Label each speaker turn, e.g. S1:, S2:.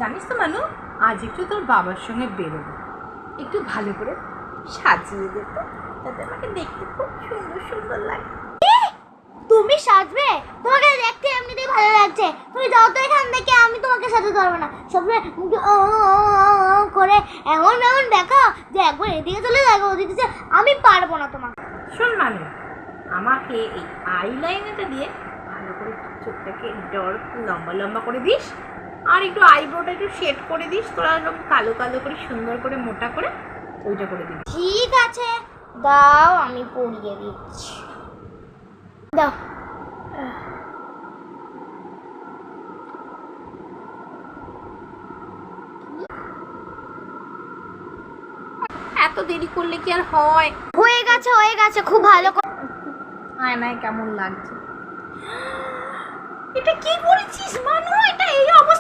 S1: জানিস তো মানু, আজ একটু তোর বাবার সঙ্গে বেরোবো, একটু ভালো করে সাজিয়ে দেবো যাতে আমাকে দেখতে খুব সুন্দর সুন্দর লাগে।
S2: তুমি সাজবে? তোমাকে দেখতে এমনিতেই ভালো লাগছে, তুমি যাও তো এখান থেকে, আমি তোমাকে সাজাতে পারবো না। সবসময় মুখে ও করে এমন এমন দেখা যে একবার এদিকে চলে যায় একবার ওদিকে চলে, আমি পারবো না তোমাকে।
S1: শোন মানু, আমাকে এই আইলাইনারটা দিয়ে ভালো করে চোখটাকে ডর্ক লম্বা লম্বা করে দিস, আর একটু আইব্রোটা একটু শেড করে দিস, তোরা এরকম কালো কালো করে সুন্দর করে মোটা করে ওইটা করে দিবি।
S2: ঠিক আছে, দাও আমি পরিয়ে দিচ্ছি, দাও।
S1: এত দেরি করলে কি আর হয়?
S2: হয়ে গেছে, খুব ভালো।
S1: আয়নায় কেমন লাগছে? এটা কি করেছিস মানু? এটা এই অবস্থা